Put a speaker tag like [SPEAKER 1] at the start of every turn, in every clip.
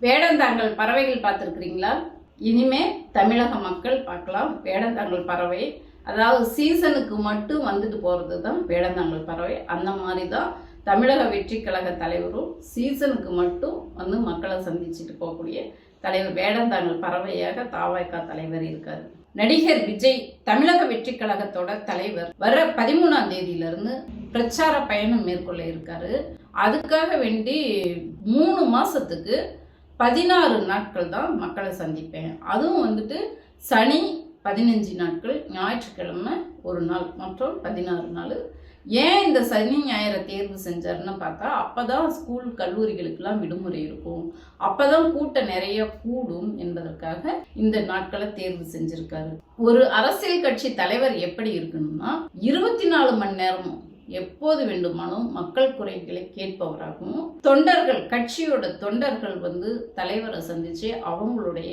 [SPEAKER 1] வேடந்தாங்கல் பறவைகள் பார்த்துருக்குறீங்களா? இனிமே தமிழக மக்கள் பார்க்கலாம் வேடந்தாங்கல் பறவை. அதாவது சீசனுக்கு மட்டும் வந்துட்டு போகிறது தான் வேடந்தாங்கல் பறவை. அந்த மாதிரி தான் தமிழக வெற்றி கழக தலைவரும் சீசனுக்கு மட்டும் வந்து மக்களை சந்திச்சுட்டு போகக்கூடிய தலைவர் வேடந்தாங்கல் பறவையாக தாவாய்க்கா தலைவர் இருக்காரு. நடிகர் விஜய் தமிழக வெற்றி கழகத்தோட தலைவர் வர 13ஆம் தேதியிலிருந்து பிரச்சார பயணம் மேற்கொள்ள இருக்காரு. அதுக்காக வேண்டி 3 மாசத்துக்கு 16 நாட்கள் தான் மக்களை சந்திப்பேன். அதுவும் வந்துட்டு சனி 15 நாட்கள், ஞாயிற்றுக்கிழமை 1 நாள், மற்றும் 16 நாள். ஏன் இந்த சனி ஞாயிறை தேர்வு செஞ்சாருன்னு பார்த்தா, அப்போதான் ஸ்கூல் கல்லூரிகளுக்கெல்லாம் விடுமுறை இருக்கும், அப்போதான் கூட்டம் நிறைய கூடும் என்பதற்காக இந்த நாட்களை தேர்வு செஞ்சிருக்காரு. ஒரு அரசியல் கட்சி தலைவர் எப்படி இருக்கணும்னா 24 மணி நேரமும் எப்போது வேண்டுமானும் மக்கள் குறைகளை கேட்பவராகவும், தொண்டர்கள் கட்சியோட தொண்டர்கள் வந்து தலைவரை சந்திச்சு அவங்களுடைய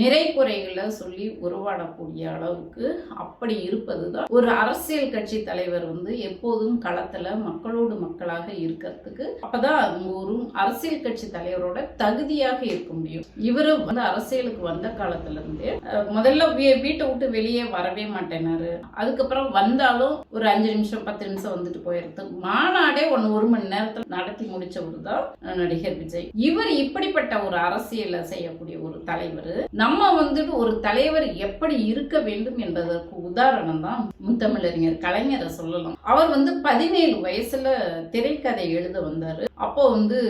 [SPEAKER 1] நிறை குறைகளை சொல்லி உருவாடக்கூடிய அளவுக்கு அப்படி இருப்பது தான் ஒரு அரசியல் கட்சி தலைவர் வந்து எப்போதும் களத்துல மக்களோடு மக்களாக இருக்கிறதுக்கு. அப்பதான் ஒரு அரசியல் கட்சி தலைவரோட தகுதியாக இருக்க முடியும். இவரு வந்து அரசியலுக்கு வந்த காலத்துல இருந்தே முதல்ல வீட்டை விட்டு வெளியே வரவே மாட்டேனாரு. அதுக்கப்புறம் வந்தாலும் ஒரு 5 நிமிஷம் 10 நிமிஷம் வந்துட்டு போயிருக்கு. மாநாடே 1 மணி நேரத்தில் நடத்தி முடிச்சவர் தான் நடிகர் விஜய். இவர் இப்படிப்பட்ட ஒரு அரசியலை செய்யக்கூடிய ஒரு தலைவர். நம்ம வந்துட்டு ஒரு தலைவர் எப்படி இருக்க வேண்டும் என்பதற்கு உதாரணம் தான் முத்தமிழறிஞர் கலைஞரை சொல்லலாம். அவர் வந்து 17 வயசுல திரைக்கதை எழுத வந்தாரு. அப்போ வந்து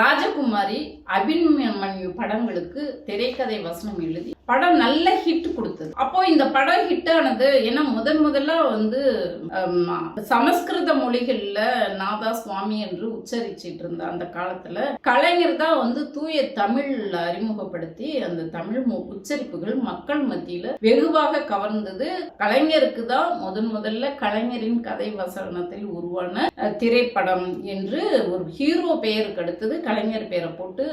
[SPEAKER 1] ராஜகுமாரி, அபிமன்யு படங்களுக்கு திரைக்கதை வசனம் எழுதி படம் நல்ல ஹிட் கொடுத்தது. அப்போ இந்த படம் ஹிட் ஆனது ஏன்னா முதல்ல வந்து சமஸ்கிருத மொழிகள்ல நாதா சுவாமி என்று உச்சரிச்சிட்டு இருந்த அந்த காலத்துல கலைஞர் தான் வந்து தூய தமிழ் அறிமுகப்படுத்தி அந்த தமிழ் உச்சரிப்புகள் மக்கள் மத்தியில வெகுவாக கவர்ந்தது. கலைஞருக்கு தான் முதல்ல கலைஞரின் கதை வசனத்தில் உருவான திரைப்படம் என்று ஒரு ஹீரோ பெயருக்கு அடுத்தது கலைஞர் பெயரை போட்டு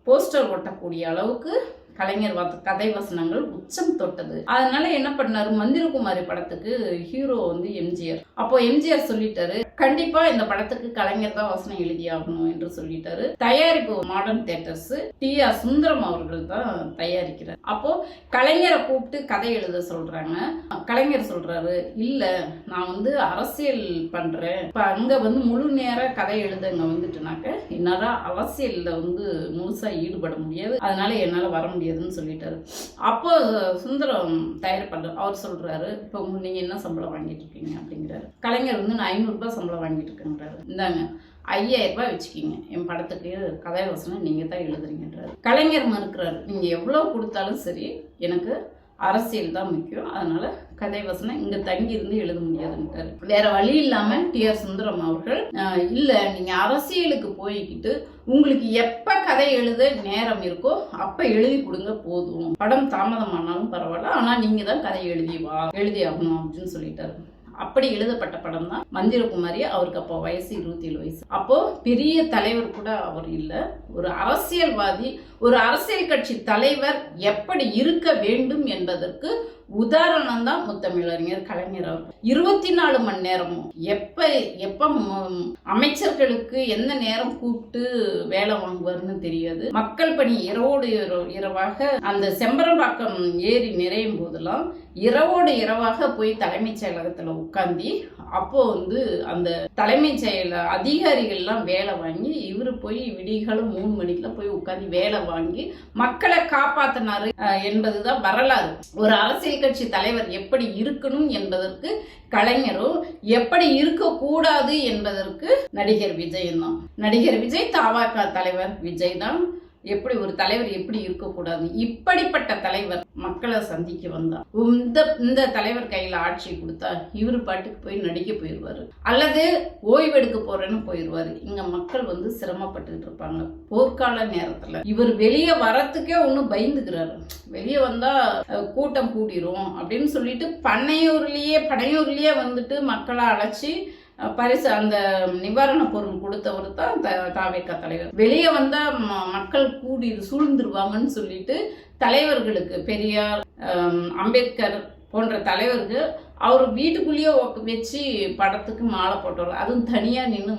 [SPEAKER 1] போஸ்டர் ஒட்டக்கூடிய அளவுக்கு கலைஞர் கதை வசனங்கள் உச்சம் தொட்டது. அதனால என்ன பண்ணாரு, மந்திரகுமாரி படத்துக்கு ஹீரோ வந்து எம்ஜிஆர். அப்போ எம்ஜிஆர் சொல்லிட்டாரு, கண்டிப்பா இந்த படத்துக்கு கலைஞர் தான் வசனம் எழுதியாகணும் என்று சொல்லிட்டாரு. தயாரிப்பு மாடர்ன் தியேட்டர்ஸ் டி.ஆர். சுந்தரம் அவர்கள் தான் தயாரிக்கிறார். அப்போ கலைஞரை கூப்பிட்டு கதை எழுத சொல்றாங்க. கலைஞர் சொல்றாரு, இல்ல நான் வந்து அரசியல் பண்றேன், இப்ப அங்க வந்து முழு நேர கதை எழுதுங்க வந்துட்டுனாக்க என்னால அரசியல்ல வந்து முழுசா ஈடுபட முடியாது, அதனால என்னால வர முடியாதுன்னு சொல்லிட்டாரு. அப்போ சுந்தரம் தயார் பண்ற அவர் சொல்றாரு, இப்போ நீங்க என்ன சம்பளம் வாங்கிட்டு இருக்கீங்க அப்படிங்கிறாரு. கலைஞர் வந்து நான் 500 ரூபாய் சம்பளம் வாங்கிட்டு இருக்கேன்றாரு. இந்தாங்க 5000 ரூபாய் வச்சுக்கிங்க, என் படத்துக்கு கதை வசனம் நீங்க தான் எழுதுறீங்கன்றாரு. கலைஞர் மறுக்கிறாரு, நீங்க எவ்வளவு கொடுத்தாலும் சரி எனக்கு அரசியல் தான் முக்கியம், அதனால கதை வசனம் இங்க தங்கி இருந்து எழுத முடியாதுன்ட்டாரு. வேற வழி இல்லாம டி.ஆர். சுந்தரம் அவர்கள், இல்ல நீங்க அரசியலுக்கு போய்கிட்டு உங்களுக்கு எப்ப கதை எழுத நேரம் இருக்கோ அப்ப எழுதி கொடுங்க போதும், படம் தாமதமானாலும் பரவாயில்ல, ஆனா நீங்க தான் கதை எழுதி ஆகணும் அப்படின்னு சொல்லிட்டாரு. அப்படி எழுதப்பட்ட படம் தான் மந்திரகுமாரி. அவருக்கு அப்போ வயசு 27 வயசு. அப்போ பெரிய தலைவர் கூட அவர் இல்ல, ஒரு அரசியல்வாதி, ஒரு அரசியல் கட்சி தலைவர் எப்படி இருக்க வேண்டும் என்பதற்கு உதாரணம் தான் முத்தமிழறிஞர் கலைஞர் அவர். 24 மணி நேரமும் எப்ப அமைச்சர்களுக்கு எந்த நேரம் கூப்பிட்டு வேலை வாங்குவார்னு தெரியாது. மக்கள் பணி இரவோடு இரவாக அந்த செம்பரம்பாக்கம் ஏரி நிறையும் போதெல்லாம் இரவோடு இரவாக போய் தலைமைச் செயலகத்துல உட்கார்ந்து அப்போ வந்து அந்த தலைமைச் செயல அதிகாரிகள்லாம் வேலை வாங்கி இவரு போய் விடிகாலம் 3 மணிக்குலாம் போய் உட்கார்ந்து வேலை வாங்கி மக்களை காப்பாத்தினாரு என்பதுதான் வரலாறு. ஒரு அரசியல் கட்சி தலைவர் எப்படி இருக்கணும் என்பதற்கு கலைஞரும், எப்படி இருக்கக்கூடாது என்பதற்கு நடிகர் விஜய் தான். நடிகர் விஜய் தாவாக்கா தலைவர் விஜய் தான். எப்படி ஒரு தலைவர் எப்படி இருக்கக்கூடாது, இப்படிப்பட்ட தலைவர் மக்களை சந்திக்க வந்தா இந்த தலைவர் கையில ஆட்சி கொடுத்தா இவரு பாட்டுக்கு போய் நடிக்க போயிடுவாரு, அல்லது ஓய்வெடுக்க போறேன்னு போயிடுவாரு. இங்க மக்கள் வந்து சிரமப்பட்டு இருப்பாங்க. போர்க்கால நேரத்துல இவர் வெளியே வரத்துக்கே ஒன்னும் பயந்துக்கிறாரு, வெளியே வந்தா கூட்டம் கூடிரும் அப்படின்னு சொல்லிட்டு பனையூர்லயே வந்துட்டு மக்களை அழைச்சி பரிசு அந்த நிவாரண பொருள் கொடுத்தவர் தான் தாவேக்கா தலைவர். வெளியே வந்தா மக்கள் கூடி சூழ்ந்துருவாங்கன்னு சொல்லிட்டு தலைவர்களுக்கு பெரியார், அம்பேத்கர் போன்ற தலைவர்கள் அவர் வீட்டுக்குள்ளேயே வச்சு படத்துக்கு மாலை போட்டவர், அதுவும் தனியா நின்று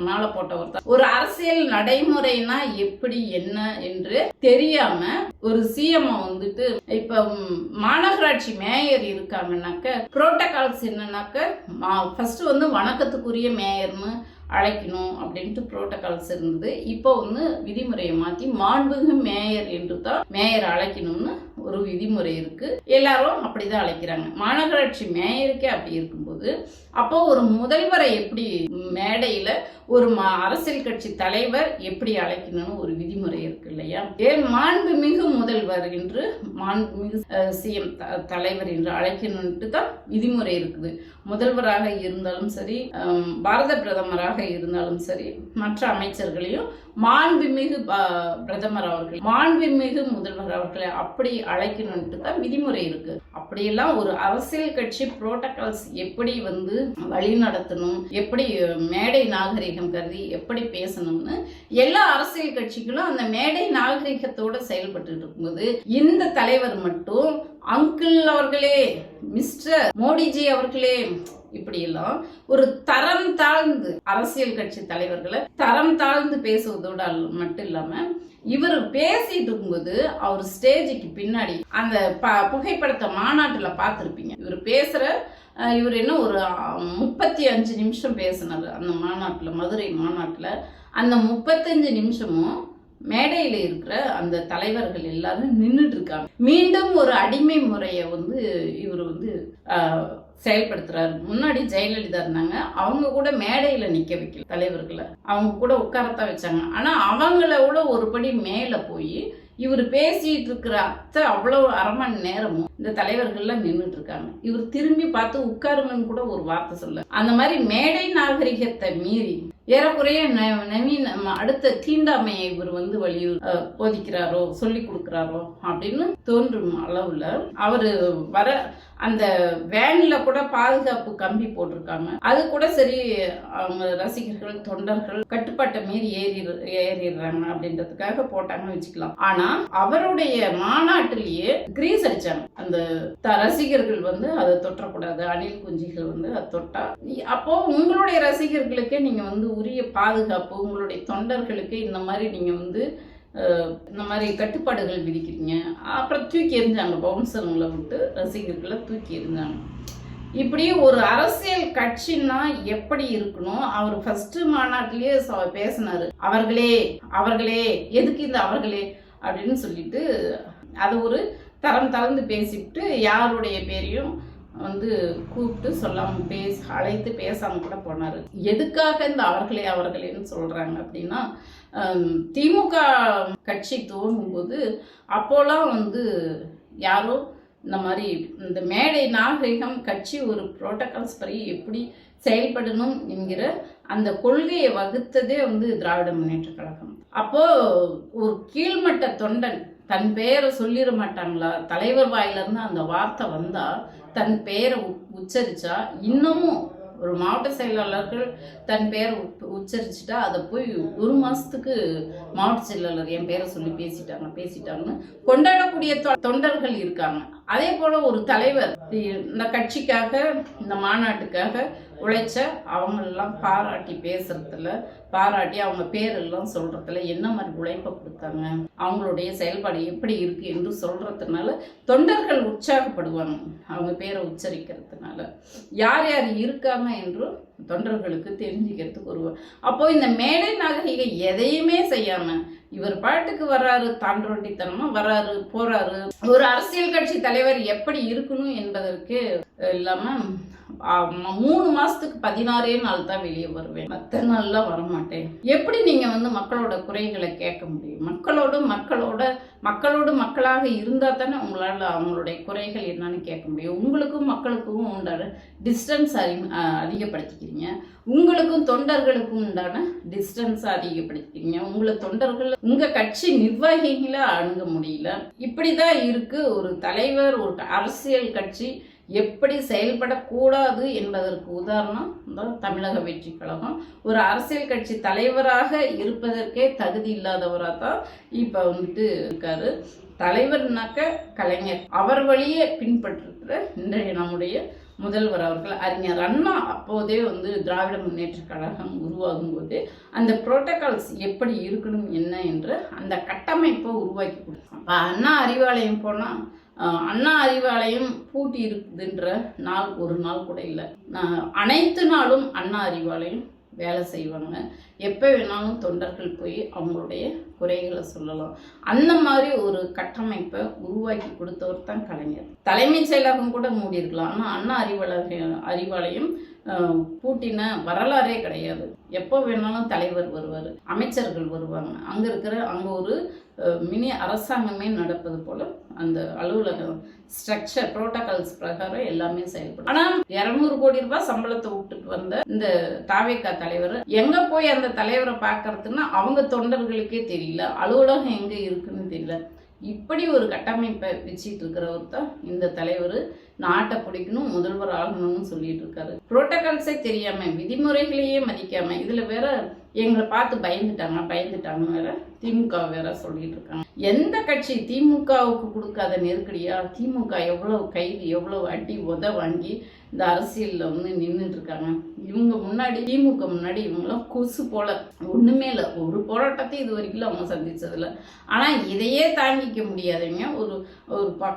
[SPEAKER 1] மாலை போட்டவர் தான். ஒரு அரசியல் நடைமுறைனா எப்படி என்ன என்று தெரியாம ஒரு சிஎம் வந்துட்டு இப்ப மாநகராட்சி மேயர் இருக்காங்கன்னாக்க புரோட்டோகால்ஸ் என்னன்னாக்க ஃபர்ஸ்ட் வந்து வணக்கத்துக்குரிய மேயர்னு அழைக்கணும் அப்படின்ட்டு புரோட்டோகால்ஸ் இருந்தது. இப்போ வந்து விதிமுறையை மாற்றி மாண்புமிகு மேயர் என்று தான் மேயர் அழைக்கணும்னு ஒரு விதிமுறை இருக்கு. எல்லாரும் அப்படிதான் அழைக்கிறாங்க. மாநகராட்சி மேயருக்கே அப்படி இருக்கும்போது அப்போ ஒரு முதல்வரை எப்படி மேடையில ஒரு அரசியல் கட்சி தலைவர் எப்படி அழைக்கணும்னு ஒரு விதிமுறை இருக்கு இல்லையா? ஏன் மாண்புமிகு முதல்வர் என்று மாண்புமிகு சிஎம் தலைவர் என்று அழைக்கணும்ட்டு தான் விதிமுறை இருக்குது. முதல்வராக இருந்தாலும் சரி, பாரத பிரதமராக இருந்தாலும் சரி, மற்ற அமைச்சர்களையும் மாண்புமிகு பிரதமர் அவர்கள், மாண்புமிகு முதல்வர் அவர்களை அப்படி அழைக்கணும்ட்டு தான் விதிமுறை இருக்கு. அப்படியெல்லாம் ஒரு அரசியல் கட்சி புரோட்டோகால்ஸ் எப்படி வந்து வழி நடத்தணும், எப்படி மேடை நாகரிகம் கருதி எப்படி பேசணும்னு எல்லா அரசியல் கட்சிகளும் அந்த மேடை நாகரிகத்தோட செயல்பட்டு இருக்கும்போது இந்த தலைவர் மட்டும் அங்கிள் அவர்களே, மிஸ்டர் மோடிஜி அவர்களே, இப்படி எல்லாம் ஒரு தரம் தாழ்ந்து அரசியல் கட்சி தலைவர்களை தரம் தாழ்ந்து பேசுவதோட மட்டும் இல்லாம இவர் பேசிட்டு இருக்கும்போது அவர் ஸ்டேஜுக்கு பின்னாடி அந்த புகைப்படத்தை மாநாட்டுல பார்த்திருப்பீங்க. இவர் பேசுற இவர் என்ன ஒரு 35 நிமிஷம் பேசினார் அந்த மாநாட்டுல, மதுரை மாநாட்டுல. அந்த 35 நிமிஷமும் மேடையில இருக்கிற அந்த தலைவர்கள் எல்லாரும் நின்றுட்டு இருக்காங்க. மீண்டும் ஒரு அடிமை முறையை வந்து இவர் வந்து செயல்படுத்துறாரு. முன்னாடி ஜெயலலிதா இருந்தாங்க, அவங்க கூட மேடையில நிக்க வைக்கல தலைவர்களை, அவங்க கூட உட்காரத்தான் வச்சாங்க. ஆனா அவங்களோட ஒரு படி மேல போய் இவர் பேசிட்டு இருக்கிற அவ்வளவு அரை மணி நேரமும் இந்த தலைவர்கள்லாம் நின்றுட்டு இருக்காங்க. இவர் திரும்பி பார்த்து உட்காருங்கன்னு கூட ஒரு வார்த்தை சொல்ல. அந்த மாதிரி மேடை நாகரிகத்தை மீறி ஏறக்குறைய நவீன அடுத்த தீண்டாமையை இவர் வந்து போதிக்கிறாரோ சொல்லி கொடுக்கிறாரோ அப்படின்னு தோன்றும் அளவுல அவரு வர அந்த வேன்ல கூட பாதுகாப்பு கம்பி போட்டிருக்காங்க. அது கூட சரி, அவங்க ரசிகர்கள் தொண்டர்கள் கட்டுப்பாட்டை மீறி ஏறிடுறாங்க அப்படின்றதுக்காக போட்டாங்கன்னு வச்சுக்கலாம். ஆனா அவருடைய மாநாட்டிலேயே கிரீஸ் அடிச்சாங்க. அந்த ரசிகர்கள் வந்து அதை தொட்டக்கூடாது, அணில் குஞ்சிகள் வந்து அதை தொட்டா அப்போ உங்களுடைய ரசிகர்களுக்கே நீங்க வந்து உரிய பாதுகாப்பு, உங்களுடைய தொண்டர்களுக்கு இந்த மாதிரி நீங்க வந்து இந்த மாதிரி கட்டுப்பாடுகள் விதிக்கிறீங்க. அப்புறம் தூக்கி எறிஞ்சாங்க, பவுன்சருங்களை விட்டு ரசிகர்களை தூக்கி எறிஞ்சாங்க. இப்படி ஒரு அரசியல் கட்சின்னா எப்படி இருக்கணும்? அவர் ஃபர்ஸ்ட் மாநாட்டிலேயே பேசினாரு, அவர்களே அவர்களே, எதுக்கு இந்த அவர்களே அப்படின்னு சொல்லிட்டு அது ஒரு தரம் தளர்ந்து பேசிவிட்டு யாருடைய பேரையும் வந்து கூப்பிட்டு சொல்லாம அழைத்து பேசாம கூட போனாரு. எதுக்காக இந்த அவர்களே அவர்களேன்னு சொல்றாங்க அப்படின்னா, திமுக கட்சி துவங்கும் போது அப்போலாம் வந்து யாரோ இந்த மாதிரி இந்த மேடை நாகரிகம் கட்சி ஒரு புரோட்டோகால்ஸ் படி எப்படி செயல்படணும் என்கிற அந்த கொள்கையை வகுத்ததே வந்து திராவிட முன்னேற்ற கழகம். அப்போ ஒரு கீழ்மட்ட தொண்டன் தன் பெயரை சொல்லிட மாட்டாங்களா? தலைவர் வாயிலிருந்து அந்த வார்த்தை வந்தா தன் பெயரை உச்சரிச்சா, இன்னமும் ஒரு மாவட்ட செயலாளர்கள் தன் பெயரை உச்சரிச்சுட்டா அதை போய் 1 மாசத்துக்கு மாவட்ட செயலாளர் என் பேரை சொல்லி பேசிட்டாங்கன்னு கொண்டாடக்கூடிய தொண்டர்கள் இருக்காங்க. அதே போல ஒரு தலைவர் இந்த கட்சிக்காக இந்த மாநாட்டுக்காக உழைச்ச அவங்களெல்லாம் பாராட்டி பேசுறதுல, பாராட்டி அவங்க பேரெல்லாம் சொல்றதுல என்ன மாதிரி உழைப்பை கொடுத்தாங்க, அவங்களுடைய செயல்பாடு எப்படி இருக்கு என்று சொல்றதுனால தொண்டர்கள் உற்சாகப்படுவாங்க. அவங்க பேரை உச்சரிக்கிறதுனால யார் யார் இருக்காங்க என்று தொண்டர்களுக்கு தெரிஞ்சுக்கிறதுக்கு வருவார். அப்போ இந்த மேடை நாகரிகம் எதையுமே செய்யாம இவர் பாட்டுக்கு வர்றாரு, தாண்டொண்டித்தனமா வர்றாரு போறாரு. ஒரு அரசியல் கட்சி தலைவர் எப்படி இருக்கணும் என்பதற்கு இல்லாம 3 மாசத்துக்கு 16 நாள் தான் வெளியே வருவேன், மற்ற நாள்லாம் வரமாட்டேன். எப்படி நீங்க வந்து மக்களோட குறைகளை கேட்க முடியும்? மக்களோடு மக்களாக இருந்தா தானே உங்களால அவங்களுடைய குறைகள் என்னன்னு கேட்க முடியும். உங்களுக்கும் மக்களுக்கும் உண்டான டிஸ்டன்ஸ் அதிகப்படுத்திக்கிறீங்க, உங்களுக்கும் தொண்டர்களுக்கும் உண்டான டிஸ்டன்ஸ் அதிகப்படுத்திக்கிறீங்க. உங்களை தொண்டர்கள் உங்க கட்சி நிர்வாகிகளை அணுக முடியல. இப்படிதான் இருக்கு ஒரு தலைவர், ஒரு அரசியல் கட்சி எப்படி செயல்படக்கூடாது என்பதற்கு உதாரணம் இந்த தமிழக வெற்றி கழகம். ஒரு அரசியல் கட்சி தலைவராக இருப்பதற்கே தகுதி இல்லாதவராக தான் இப்போ இருக்காரு. தலைவர்னாக்க கலைஞர், அவர் வழியே பின்பற்றுகிற இன்றைய நம்முடைய முதல்வர் அவர்கள் அறிஞர் அண்ணா அப்போதே திராவிட முன்னேற்ற கழகம் உருவாகும் போது அந்த புரோட்டோகால்ஸ் எப்படி இருக்கணும் என்ன என்று அந்த கட்டமைப்பை உருவாக்கி கொடுத்தாங்க. அண்ணா அறிவாலயம் போனால் அண்ணா அறிவாலயம் பூட்டி இருக்குதுன்ற நாள் ஒரு நாள் கூட இல்லை. அனைத்து நாளும் அண்ணா அறிவாலயம் வேலை செய்வாங்க. எப்போ வேணாலும் தொண்டர்கள் போய் அவங்களுடைய குறைகளை சொல்லலாம். அந்த மாதிரி ஒரு கட்டமைப்பை உருவாக்கி கொடுத்தவர் தான் கலைஞர். தலைமைச் செயலகம் கூட மூடி இருக்கலாம், ஆனால் அண்ணா அறிவாலயம் பூட்டின வரலாறே கிடையாது. எப்போ வேணாலும் தலைவர் வருவார், அமைச்சர்கள் வருவாங்க. அங்கே ஒரு மினி அரசாங்கமே நடப்பது போல அந்த அலுவலகம் ஸ்ட்ரக்சர் புரோட்டோகால்ஸ் பிரகாரம் எல்லாமே செயல்படும். ஆனால் 200 கோடி ரூபாய் சம்பளத்தை விட்டுட்டு வந்த இந்த தாவேகா தலைவர் எங்க போய் அந்த தலைவரை பார்க்கறதுன்னா அவங்க தொண்டர்களுக்கே தெரியல, அலுவலகம் எங்க இருக்குன்னு தெரியல. இப்படி ஒரு கட்டமைப்பை வச்சிட்டு இருக்கிறவர் தான் இந்த தலைவர். நாட்டை பிடிக்கணும், முதல்வர் ஆகணும்னு சொல்லிட்டு இருக்காரு. புரோட்டோகால்ஸே தெரியாம, விதிமுறைகளையே மதிக்காம, இதுல வேற எங்களை பார்த்து பயந்துட்டாங்க வேற திமுக வேற சொல்லிட்டு இருக்காங்க. எந்த கட்சி திமுகவுக்கு கொடுக்காத நெருக்கடியா? திமுக எவ்வளவு கைது, எவ்வளவு அடி உத வாங்கி இந்த அரசியல்ல நின்றுட்டு இருக்காங்க. இவங்க முன்னாடி, திமுக முன்னாடி இவங்களாம் கொசு போல ஒண்ணுமே இல்லை. ஒரு போராட்டத்தை இது வரைக்கும் அவங்க சந்திச்சதில்லை. ஆனா இதையே தாங்கிக்க முடியாதவங்க ஒரு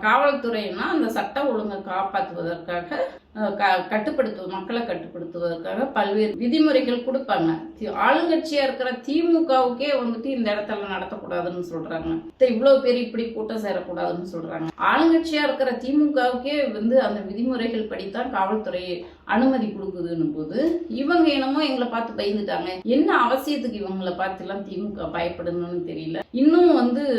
[SPEAKER 1] காவல்துறைன்னா அந்த சட்ட ஒழுங்கை காப்பாற்றுவதற்காக மக்களை கட்டுப்படுத்துவதற்காக பல்வேறு விதிமுறைகள் கொடுப்பாங்க. ஆளுங்கட்சியா இருக்கிற திமுகவுக்கே இந்த இடத்துல நடத்தக்கூடாதுன்னு சொல்றாங்க. இவ்வளவு பேர் இப்படி கூட்டம் சேரக்கூடாதுன்னு சொல்றாங்க. ஆளுங்கட்சியா இருக்கிற திமுகவுக்கே அந்த விதிமுறைகள் படித்தான் காவல்துறை அனுமதி கொடுக்குதுன்னு போது இவங்க என்னமோ எங்களை பார்த்து பயந்துட்டாங்க. என்ன அவசியத்துக்கு இவங்களை பார்த்து எல்லாம் திமுக பயப்படணும்னு தெரியல. இன்னும்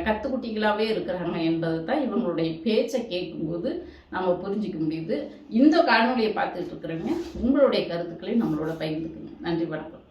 [SPEAKER 1] கத்துக்குட்டிகளாவே இருக்கிறாங்க என்பதை தான் இவங்களுடைய பேச்சை கேட்கும்போது நம்ம புரிஞ்சிக்க முடியுது. இந்த காணொலியை பார்த்துட்டு இருக்கிறவங்க உங்களுடைய கருத்துக்களை நம்மளோட பகிர்ந்துக்குங்க. நன்றி, வணக்கம்.